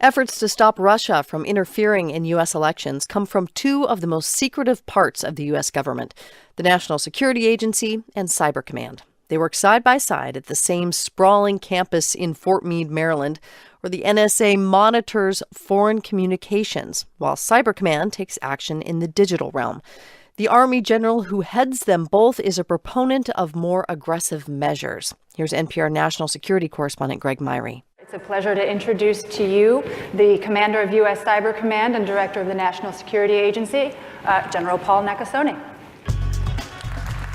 Efforts to stop Russia from interfering in U.S. elections come from two of the most secretive parts of the U.S. government, the National Security Agency and Cyber Command. They work side by side at the same sprawling campus in Fort Meade, Maryland, where the NSA monitors foreign communications, while Cyber Command takes action in the digital realm. The Army general who heads them both is a proponent of more aggressive measures. Here's NPR National Security Correspondent Greg Myrie. It's a pleasure to introduce to you the Commander of U.S. Cyber Command and Director of the National Security Agency, General Paul Nakasone.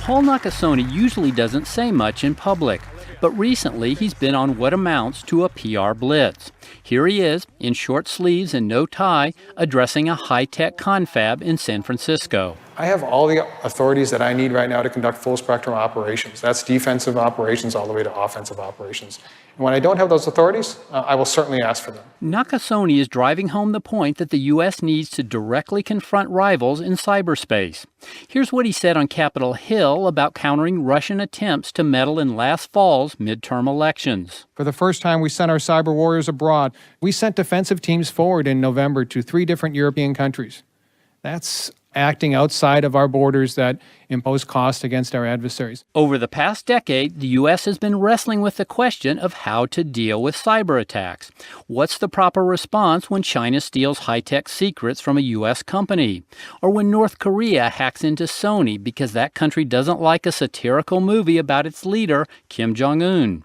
Paul Nakasone usually doesn't say much in public, but recently he's been on what amounts to a PR blitz. Here he is, in short sleeves and no tie, addressing a high-tech confab in San Francisco. I have all the authorities that I need right now to conduct full-spectrum operations. That's defensive operations all the way to offensive operations. And when I don't have those authorities, I will certainly ask for them. Nakasone is driving home the point that the U.S. needs to directly confront rivals in cyberspace. Here's what he said on Capitol Hill about countering Russian attempts to meddle in last fall's midterm elections. For the first time, we sent our cyber warriors abroad. We sent defensive teams forward in November to 3 different European countries. That's acting outside of our borders that impose cost against our adversaries. Over the past decade, the U.S. has been wrestling with the question of how to deal with cyber attacks. What's the proper response when China steals high-tech secrets from a U.S. company? Or when North Korea hacks into Sony because that country doesn't like a satirical movie about its leader, Kim Jong-un?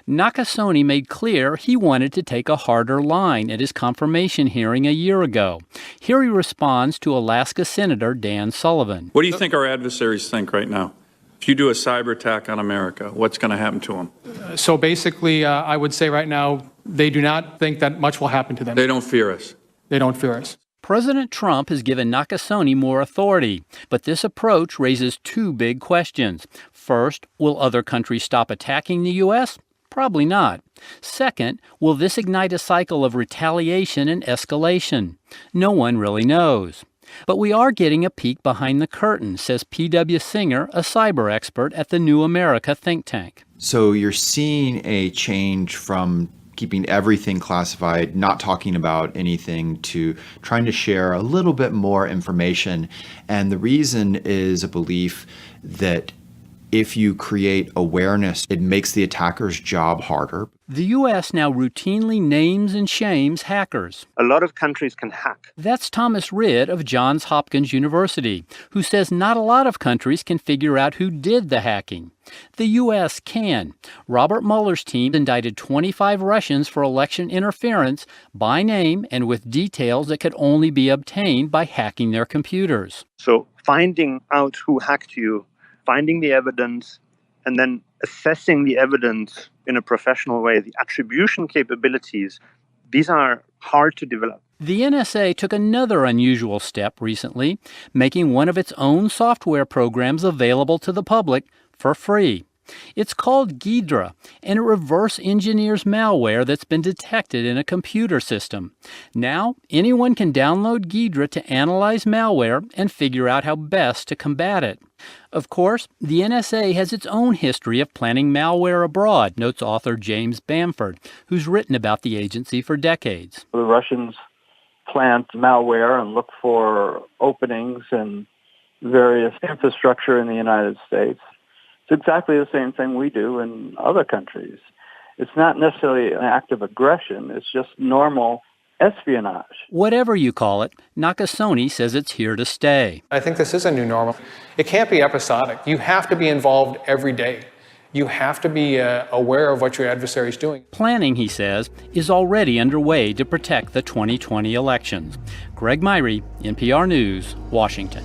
Nakasone made clear he wanted to take a harder line at his confirmation hearing a year ago. Here he responds to Alaska Senator Dan Sullivan. What do you think our adversaries think right now? If you do a cyber attack on America, what's going to happen to them? So basically, I would say right now, they do not think that much will happen to them. They don't fear us. They don't fear us. President Trump has given Nakasone more authority, but this approach raises 2 big questions. First, will other countries stop attacking the U.S.? Probably not. Second, will this ignite a cycle of retaliation and escalation? No one really knows. But we are getting a peek behind the curtain, says P.W. Singer, a cyber expert at the New America think tank. So you're seeing a change from keeping everything classified, not talking about anything, to trying to share a little bit more information. And the reason is a belief that if you create awareness, it makes the attacker's job harder. The U.S. now routinely names and shames hackers. A lot of countries can hack. That's Thomas Ridd of Johns Hopkins University, who says not a lot of countries can figure out who did the hacking. The U.S. can. Robert Mueller's team indicted 25 Russians for election interference by name and with details that could only be obtained by hacking their computers. So finding out who hacked you, finding the evidence, and then assessing the evidence in a professional way, the attribution capabilities, these are hard to develop. The NSA took another unusual step recently, making one of its own software programs available to the public for free. It's called Ghidra, and it reverse engineers malware that's been detected in a computer system. Now, anyone can download Ghidra to analyze malware and figure out how best to combat it. Of course, the NSA has its own history of planting malware abroad, notes author James Bamford, who's written about the agency for decades. The Russians plant malware and look for openings in various infrastructure in the United States. It's exactly the same thing we do in other countries. It's not necessarily an act of aggression. It's just normal espionage. Whatever you call it, Nakasone says it's here to stay. I think this is a new normal. It can't be episodic. You have to be involved every day. You have to be aware of what your adversary is doing. Planning, he says, is already underway to protect the 2020 elections. Greg Myrie, NPR News, Washington.